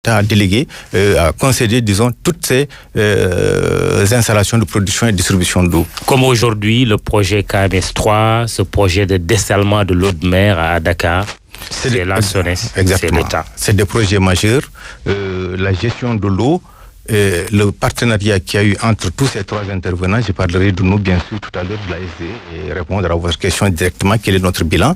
l'État a délégué, a concédé, disons, toutes ces installations de production et distribution d'eau. Comme aujourd'hui, le projet KMS 3, ce projet de dessalement de l'eau de mer à Dakar, c'est la SONES, c'est l'État. C'est des projets majeurs. La gestion de l'eau, le partenariat qu'il y a eu entre tous ces trois intervenants, je parlerai de nous bien sûr tout à l'heure de la SD et répondre à votre question directement, quel est notre bilan.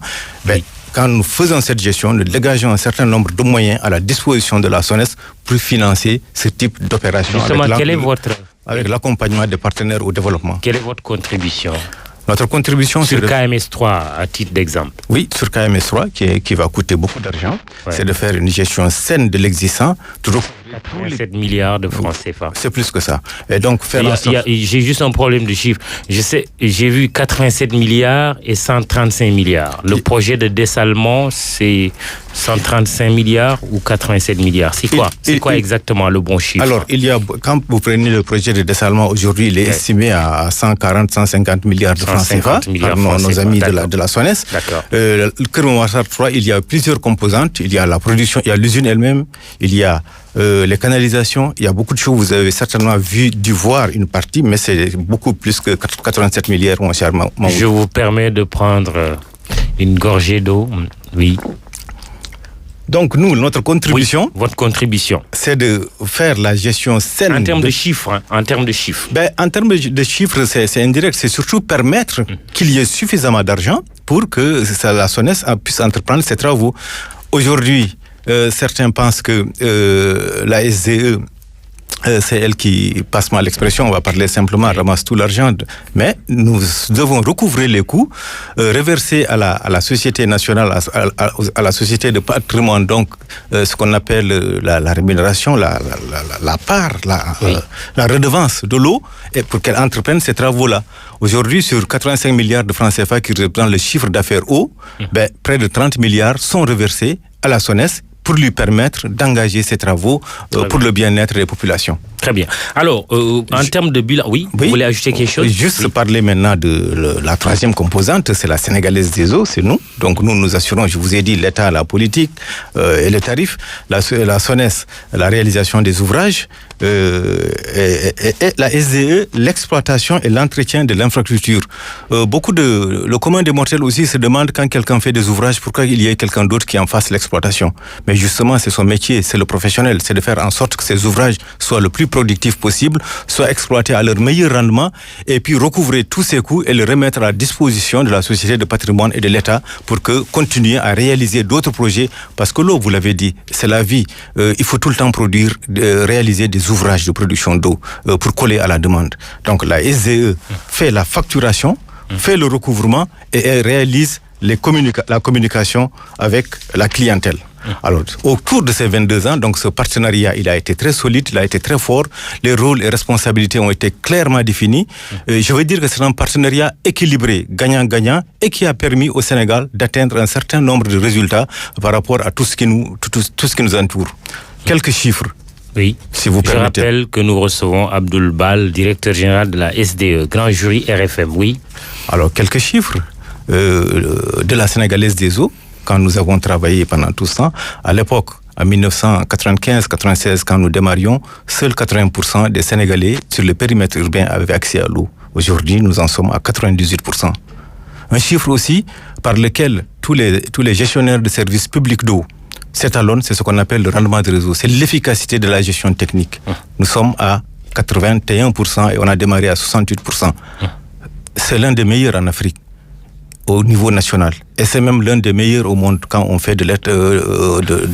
Oui. Quand nous faisons cette gestion, nous dégageons un certain nombre de moyens à la disposition de la SONES pour financer ce type d'opération. Justement, avec l'accompagnement des partenaires au développement. Quelle est votre contribution? Notre contribution sur KMS 3, à titre d'exemple. Oui, sur KMS 3, qui va coûter beaucoup d'argent, c'est de faire une gestion saine de l'existant. 87 milliards de francs CFA. C'est plus que ça. Et donc, j'ai juste un problème de chiffres. J'ai vu 87 milliards et 135 milliards. Le projet de dessalement, c'est 135 milliards ou 87 milliards. C'est quoi? C'est quoi exactement le bon chiffre? Alors, quand vous prenez le projet de dessalement aujourd'hui, il est estimé à 140, 150 milliards de francs CFA par nos amis de la SONES. D'accord. Le Kermassar 3, il y a plusieurs composantes. Il y a la production, il y a l'usine elle-même, il y a les canalisations, il y a beaucoup de choses. Vous avez certainement dû voir une partie, mais c'est beaucoup plus que 87 milliards, mon cher Mahmoud. Je vous permets de prendre une gorgée d'eau. Oui. Donc nous, notre contribution... Oui, votre contribution. C'est de faire la gestion saine... En termes de chiffres, en termes de chiffres. En termes de chiffres, c'est indirect. C'est surtout permettre qu'il y ait suffisamment d'argent pour que la SONES puisse entreprendre ses travaux. Aujourd'hui, certains pensent que la SDE, c'est elle qui, passe-moi l'expression, on va parler simplement, ramasse tout l'argent. Mais nous devons recouvrer les coûts, reverser à la société nationale, à la société de patrimoine, donc ce qu'on appelle la rémunération, la part, la redevance de l'eau, et pour qu'elle entreprenne ces travaux-là. Aujourd'hui, sur 85 milliards de francs CFA qui représentent le chiffre d'affaires eau, près de 30 milliards sont reversés à la SONES pour lui permettre d'engager ses travaux pour le bien-être des populations. Très bien. Alors, en termes de bilan, oui, vous voulez ajouter quelque chose? Juste parler maintenant de la troisième composante, c'est la sénégalaise des eaux, c'est nous. Donc nous assurons, je vous ai dit, l'État, la politique et les tarifs, la SONES, la réalisation des ouvrages, et la SDE, l'exploitation et l'entretien de l'infrastructure. Le commun des mortels aussi se demande quand quelqu'un fait des ouvrages, pourquoi il y ait quelqu'un d'autre qui en fasse l'exploitation. Mais justement, c'est son métier, c'est le professionnel, c'est de faire en sorte que ces ouvrages soient le plus productifs possible, soient exploités à leur meilleur rendement, et puis recouvrer tous ces coûts et les remettre à la disposition de la société de patrimoine et de l'État pour que continuer à réaliser d'autres projets. Parce que l'eau, vous l'avez dit, c'est la vie. Il faut tout le temps produire, réaliser des ouvrages de production d'eau pour coller à la demande. Donc la SDE fait la facturation, fait le recouvrement et elle réalise la communication avec la clientèle. Alors, au cours de ces 22 ans, donc ce partenariat, il a été très solide, il a été très fort. Les rôles et responsabilités ont été clairement définis. Je veux dire que c'est un partenariat équilibré, gagnant-gagnant, et qui a permis au Sénégal d'atteindre un certain nombre de résultats par rapport à tout ce qui nous entoure. Quelques chiffres. Oui, si vous permettez. Je rappelle que nous recevons Abdoul Bal, directeur général de la SDE, grand jury RFM, oui. Alors, quelques chiffres de la sénégalaise des eaux. Quand nous avons travaillé pendant tout ce temps, à l'époque, en 1995-96, quand nous démarrions, seuls 80% des Sénégalais sur le périmètre urbain avaient accès à l'eau. Aujourd'hui, nous en sommes à 98%. Un chiffre aussi par lequel tous les gestionnaires de services publics d'eau s'étalonnent, c'est ce qu'on appelle le rendement de réseau. C'est l'efficacité de la gestion technique. Nous sommes à 81% et on a démarré à 68%. C'est l'un des meilleurs en Afrique, au niveau national. Et c'est même l'un des meilleurs au monde quand on fait de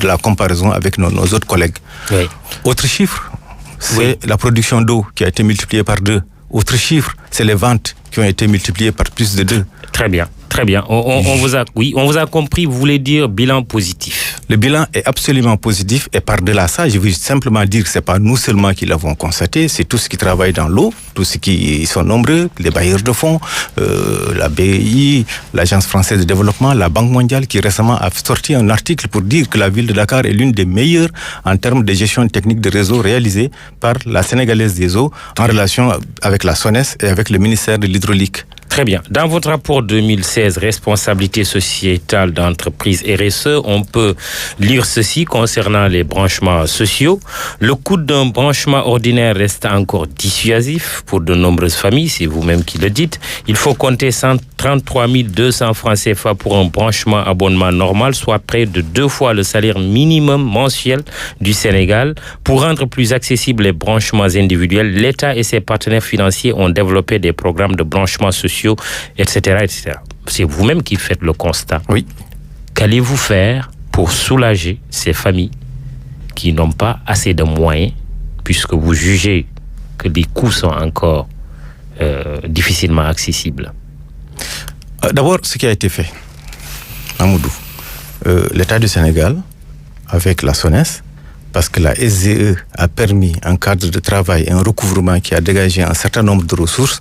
la comparaison avec nos autres collègues. Oui. Autre chiffre, c'est la production d'eau qui a été multipliée par 2. Autre chiffre, c'est les ventes qui ont été multipliées par plus de 2. Très bien, très bien. On vous a compris, vous voulez dire bilan positif. Le bilan est absolument positif et par-delà ça, je veux simplement dire que ce n'est pas nous seulement qui l'avons constaté, c'est tous ceux qui travaillent dans l'eau, tous ceux qui sont nombreux, les bailleurs de fonds, la BI, l'Agence française de développement, la Banque mondiale qui récemment a sorti un article pour dire que la ville de Dakar est l'une des meilleures en termes de gestion technique de réseau réalisée par la Sénégalaise des eaux en relation avec la SONES et avec le ministère de l'Hydraulique. Très bien. Dans votre rapport 2016, responsabilité sociétale d'entreprise RSE, on peut lire ceci concernant les branchements sociaux. Le coût d'un branchement ordinaire reste encore dissuasif pour de nombreuses familles, c'est vous-même qui le dites. Il faut compter 133 200 francs CFA pour un branchement abonnement normal, soit près de 2 fois le salaire minimum mensuel du Sénégal. Pour rendre plus accessibles les branchements individuels, l'État et ses partenaires financiers ont développé des programmes de branchement sociaux, etc., etc. C'est vous-même qui faites le constat. Oui. Qu'allez-vous faire pour soulager ces familles qui n'ont pas assez de moyens, puisque vous jugez que les coûts sont encore difficilement accessibles? D'abord, ce qui a été fait, Amadou, l'État du Sénégal, avec la SONES, parce que la SDE a permis un cadre de travail et un recouvrement qui a dégagé un certain nombre de ressources,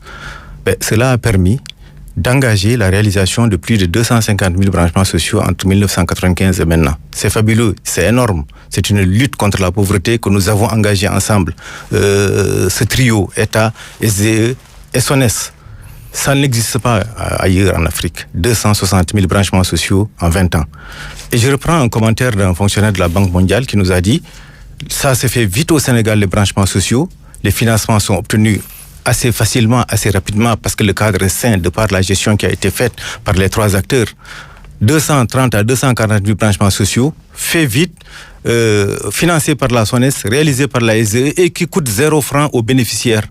cela a permis d'engager la réalisation de plus de 250 000 branchements sociaux entre 1995 et maintenant. C'est fabuleux, c'est énorme. C'est une lutte contre la pauvreté que nous avons engagée ensemble. Ce trio, État, SDE et SONES, ça n'existe pas ailleurs en Afrique. 260 000 branchements sociaux en 20 ans. Et je reprends un commentaire d'un fonctionnaire de la Banque mondiale qui nous a dit « Ça s'est fait vite au Sénégal, les branchements sociaux. Les financements sont obtenus assez facilement, assez rapidement, parce que le cadre est sain de par la gestion qui a été faite par les 3 acteurs. 230 à 240 000 branchements sociaux, fait vite, financés par la SONES, réalisés par la SDE et qui coûtent 0 francs aux bénéficiaires.